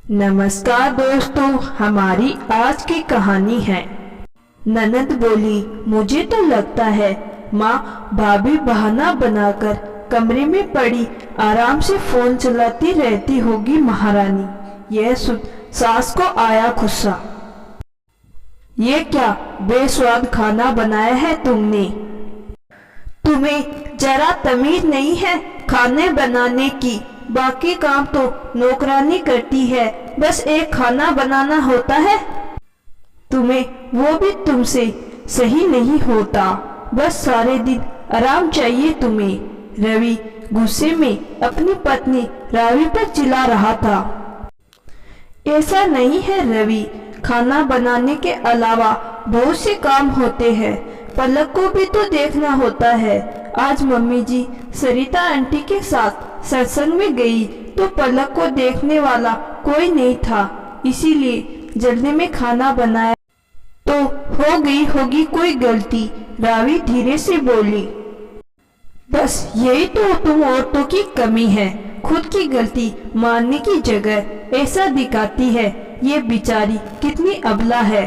नमस्कार दोस्तों, हमारी आज की कहानी है। ननद बोली, मुझे तो लगता है माँ भाभी बहाना बनाकर कमरे में पड़ी आराम से फोन चलाती रहती होगी महारानी। यह सुन सास को आया गुस्सा। ये क्या बेस्वाद खाना बनाया है तुमने? तुम्हें जरा तमीज नहीं है खाने बनाने की? बाकी काम तो नौकरानी करती है, बस एक खाना बनाना होता है तुम्हें, वो भी तुमसे सही नहीं होता। बस सारे दिन आराम चाहिए तुम्हें। रवि गुस्से में अपनी पत्नी रावी पर चिल्ला रहा था। ऐसा नहीं है रवि, खाना बनाने के अलावा बहुत से काम होते हैं। पलक को भी तो देखना होता है। आज मम्मी जी सरिता आंटी के साथ सत्संग में गई तो पलक को देखने वाला कोई नहीं था, इसीलिए जल्दी में खाना बनाया। तो हो गई होगी कोई गलती, रावी धीरे से बोली। बस यही तो तुम औरतों की कमी है, खुद की गलती मानने की जगह ऐसा दिखाती है ये बेचारी कितनी अबला है।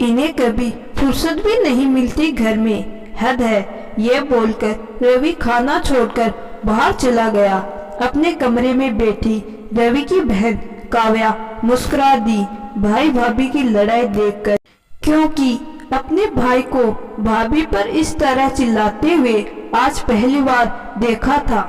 इन्हें कभी फुर्सत भी नहीं मिलती घर में, हद है। ये बोलकर रवि खाना छोड़कर बाहर चला गया। अपने कमरे में बैठी रवि की बहन काव्या मुस्कुरा दी भाई भाभी की लड़ाई देखकर, क्योंकि अपने भाई को भाभी पर इस तरह चिल्लाते हुए आज पहली बार देखा था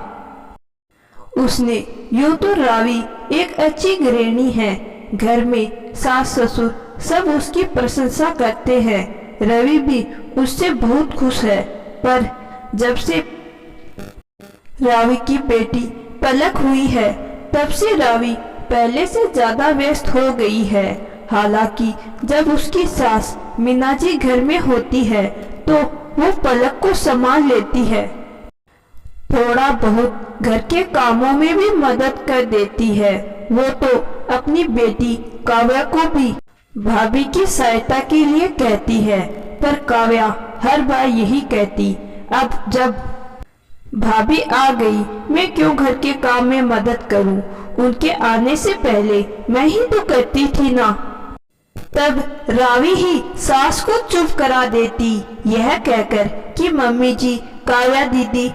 उसने। यूं तो रावी एक अच्छी गृहिणी है, घर में सास ससुर सब उसकी प्रशंसा करते हैं। रवि भी उससे बहुत खुश है, पर जब से रावी की बेटी पलक हुई है तब से रावी पहले से ज्यादा व्यस्त हो गई है। हालांकि जब उसकी सास मीना जी घर में होती है तो वो पलक को संभाल लेती है, थोड़ा बहुत घर के कामों में भी मदद कर देती है। वो तो अपनी बेटी काव्या को भी भाभी की सहायता के लिए कहती है, पर काव्या हर बार यही कहती, अब जब भाभी आ गई मैं क्यों घर के काम में मदद करूं, उनके आने से पहले मैं ही तो करती थी ना। तब रावी ही सास को चुप करा देती, यह कहकर कि मम्मी जी, काव्या दीदी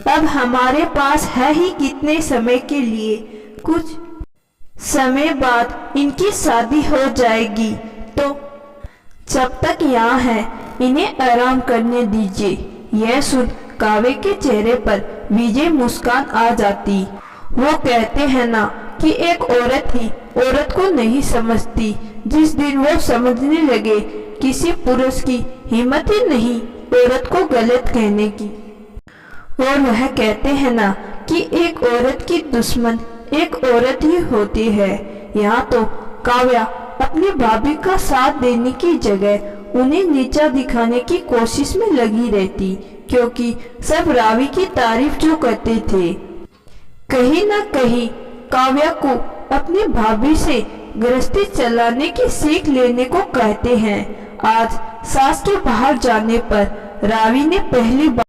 अब हमारे पास है ही कितने समय के लिए, कुछ समय बाद इनकी शादी हो जाएगी, तो जब तक यहाँ है इन्हें आराम करने दीजिए। यह सुन काव्य के चेहरे पर विजय मुस्कान आ जाती। वो कहते हैं ना कि एक औरत ही औरत को नहीं समझती। जिस दिन वो समझने लगे किसी पुरुष की हिम्मत ही नहीं औरत को गलत कहने की। और वह कहते हैं ना कि एक औरत की दुश्मन एक औरत ही होती है। यहाँ तो काव्या अपनी भाभी का साथ देने की जगह उन्हें नीचा दिखाने की कोशिश में लगी रहती, क्योंकि सब रावी की तारीफ जो करते थे। कहीं न कहीं काव्या को अपनी भाभी से गृहस्थी चलाने की सीख लेने को कहते हैं। आज सास के बाहर जाने पर रावी ने पहली बार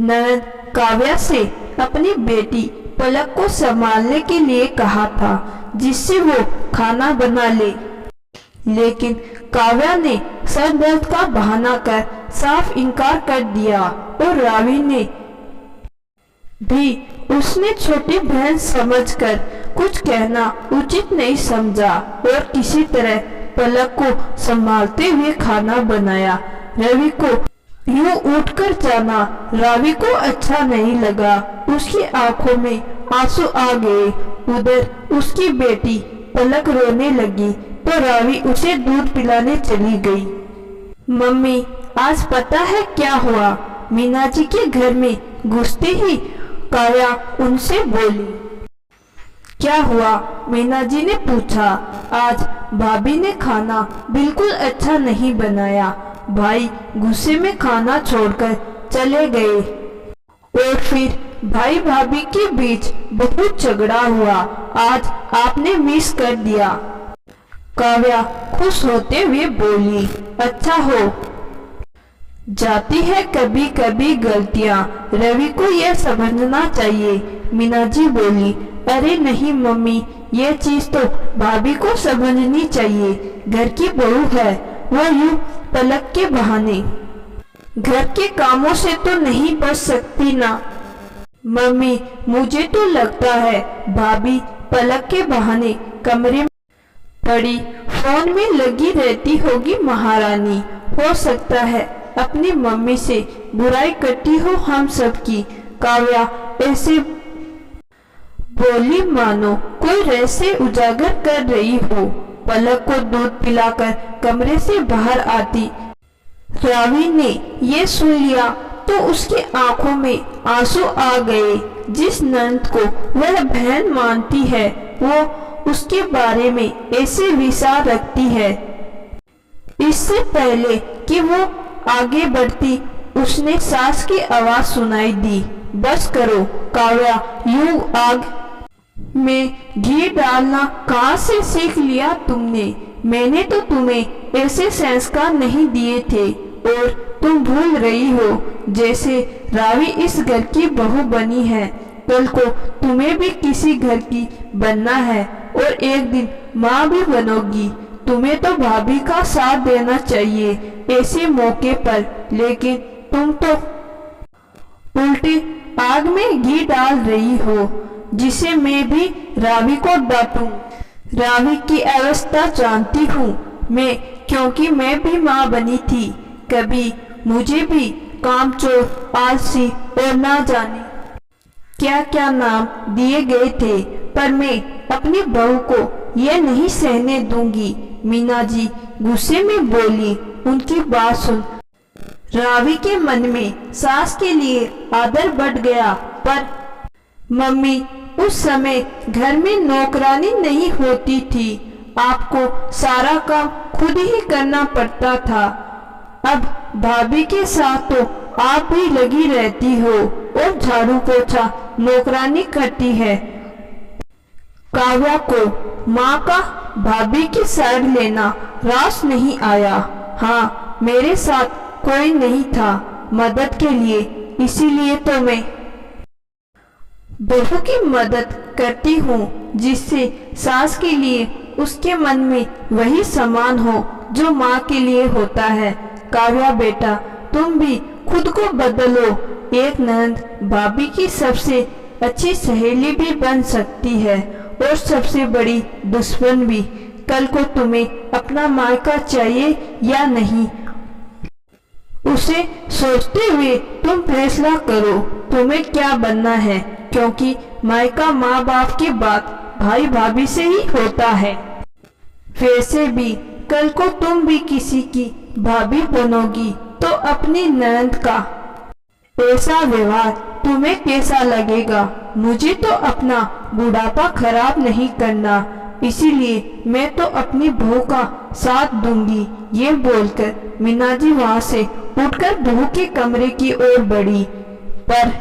ननद काव्या से अपनी बेटी पलक को संभालने के लिए कहा था, जिससे वो खाना बना ले, लेकिन काव्या ने सर दर्द का बहाना कर साफ इनकार कर दिया। और रावी ने भी उसने छोटी बहन समझकर कुछ कहना उचित नहीं समझा और किसी तरह पलक को संभालते हुए खाना बनाया। रवि को यूं उठकर जाना रावी को अच्छा नहीं लगा। उसकी आंखों में आंसू आ गए। उधर उसकी बेटी पलक रोने लगी तो रावी उसे दूध पिलाने चली गई। मम्मी, आज पता है क्या हुआ? मीना जी के घर में घुसते ही काव्या उनसे बोली। क्या हुआ? मीना जी ने पूछा। आज भाभी ने खाना बिल्कुल अच्छा नहीं बनाया। भाई गुस्से में खाना छोड़कर चले गए और फिर भाई भाभी के बीच बहुत झगड़ा हुआ। आज आपने मिस कर दिया। काव्या खुश होते हुए बोली, अच्छा हो जाती है कभी कभी गलतियां, रवि को यह समझना चाहिए। मीना जी बोली, अरे नहीं मम्मी, ये चीज तो भाभी को समझनी चाहिए। घर की बहू है, वो यूं पलक के बहाने घर के कामों से तो नहीं बच सकती ना। मम्मी, मुझे तो लगता है भाभी पलक के बहाने कमरे में पड़ी फोन में लगी रहती होगी महारानी। हो सकता है अपनी मम्मी से बुराई करती हो हम सबकी। काव्या ऐसे बोली मानो कोई रहस्य उजागर कर रही हो। पलक को दूध पिलाकर कमरे से बाहर आती रावी ने ये सुन लिया तो उसकी आंखों में आंसू आ गए। जिस नंद को वह बहन मानती है वो उसके बारे में ऐसे विचार रखती है। इससे पहले कि वो आगे बढ़ती उसने सास की आवाज सुनाई दी, बस करो काव्या, यूं आग में घी डालना कहाँ से सीख लिया तुमने? मैंने तो तुम्हें ऐसे संस्कार नहीं दिए थे और तुम भूल रही हो जैसे रावी इस घर की बहू बनी है, कल को तुम्हें भी किसी घर की बनना है और एक दिन माँ भी बनोगी। तुम्हें तो भाभी का साथ देना चाहिए ऐसे मौके पर, लेकिन तुम तो उल्टी आग में घी डाल रही हो जिसे मैं भी रावी को डांटूं। रावी की अवस्था जानती हूँ मैं, क्योंकि मैं भी माँ बनी थी। कभी मुझे भी कामचोर, आलसी और ना जाने क्या क्या नाम दिए गए थे, पर मैं अपनी बहू को यह नहीं सहने दूंगी। मीना जी गुस्से में बोली। उनकी बात सुन रावी के मन में सास के लिए आदर बढ़ गया। पर मम्मी, उस समय घर में नौकरानी नहीं होती थी, आपको सारा काम खुद ही करना पड़ता था। अब भाभी के साथ तो आप भी लगी रहती हो और झाड़ू पोछा नौकरानी करती है। काव्या को माँ का भाभी की साइड लेना रास नहीं आया। हाँ, मेरे साथ कोई नहीं था मदद के लिए, इसीलिए तो मैं बहू की मदद करती हूँ जिससे सास के लिए उसके मन में वही समान हो जो माँ के लिए होता है। काव्या बेटा, तुम भी खुद को बदलो। एक नंद भाभी की सबसे अच्छी सहेली भी बन सकती है और सबसे बड़ी दुश्मन भी। कल को तुम्हें अपना मायका चाहिए या नहीं, उसे सोचते हुए तुम फैसला करो तुम्हें क्या बनना है, क्योंकि मायका माँ बाप के बाद भाई भाभी से ही होता है। वैसे भी कल को तुम भी किसी की भाभी बनोगी तो अपनी ननद का ऐसा व्यवहार तुम्हें कैसा लगेगा? मुझे तो अपना बुढ़ापा खराब नहीं करना, इसीलिए मैं तो अपनी बहू का साथ दूंगी। ये बोलकर मीना जी वहां से उठकर बहू के कमरे की ओर बढ़ी, पर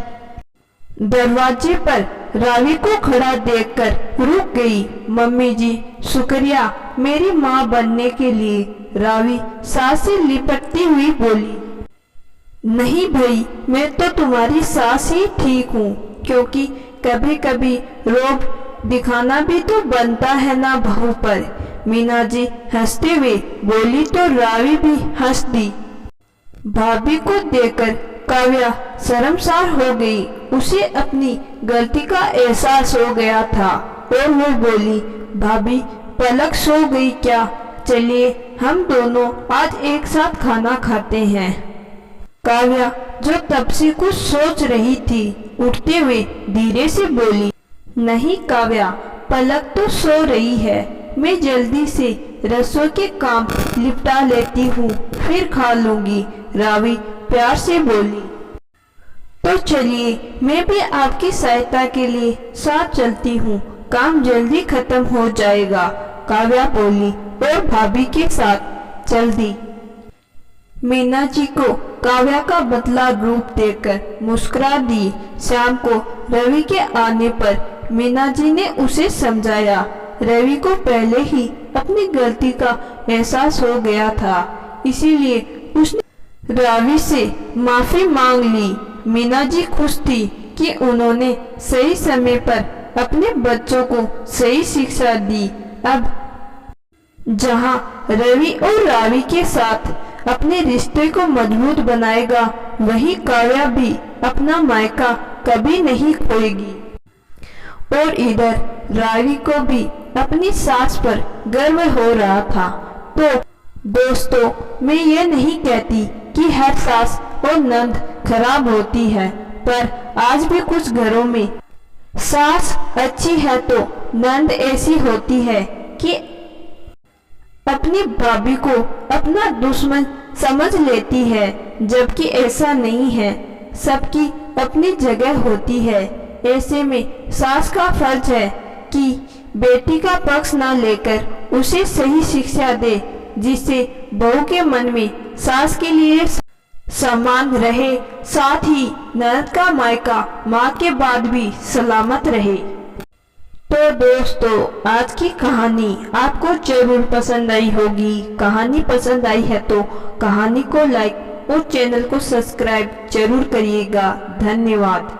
दरवाजे पर रावी को खड़ा देखकर रुक गई। मम्मी जी, शुक्रिया मेरी माँ बनने के लिए। रावी सास से लिपटती हुई बोली। नहीं भाई, मैं तो तुम्हारी सास ही ठीक हूँ, क्योंकि कभी कभी रोब दिखाना भी तो बनता है ना बहू पर। मीना जी हंसते हुए बोली तो रावी भी हंस दी। भाभी को देखकर काव्या शर्मसार हो गई। उसे अपनी गलती का एहसास हो गया था और वो बोली, भाभी पलक सो गई क्या? चलिए हम दोनों आज एक साथ खाना खाते हैं। काव्या जो तब से कुछ सोच रही थी, उठते हुए धीरे से बोली, नहीं काव्या, पलक तो सो रही है, मैं जल्दी से रसोई के काम निपटा लेती हूँ, फिर खा लूंगी। रावी प्यार से बोली। तो चलिए मैं भी आपकी सहायता के लिए साथ चलती हूँ, काम जल्दी खत्म हो जाएगा। काव्या बोली और भाभी के साथ चल दी। मीना जी को काव्या का बदला रूप देखकर मुस्कुरा दी। शाम को रवि के आने पर मीना जी ने उसे समझाया। रवि को पहले ही अपनी गलती का एहसास हो गया था, इसीलिए उसने रवि से माफी मांग ली। मीना जी खुश थी कि उन्होंने सही समय पर अपने बच्चों को सही शिक्षा दी। अब जहां रवि और रावी के साथ अपने रिश्ते को मजबूत बनाएगा, वही काव्या भी अपना मायका कभी नहीं खोएगी। और इधर रावी को भी अपनी सास पर गर्व हो रहा था। तो दोस्तों, मैं ये नहीं कहती कि हर सास और नंद खराब होती है, पर आज भी कुछ घरों में सास अच्छी है तो नंद ऐसी होती है कि अपनी भाभी को अपना दुश्मन समझ लेती है, जबकि ऐसा नहीं है। सबकी अपनी जगह होती है। ऐसे में सास का फर्ज है कि बेटी का पक्ष न लेकर उसे सही शिक्षा दे, जिससे बहू के मन में सास के लिए सम्मान रहे, साथ ही ननद का मायका माँ के बाद भी सलामत रहे। तो दोस्तों, आज की कहानी आपको जरूर पसंद आई होगी। कहानी पसंद आई है तो कहानी को लाइक और चैनल को सब्सक्राइब जरूर करिएगा। धन्यवाद।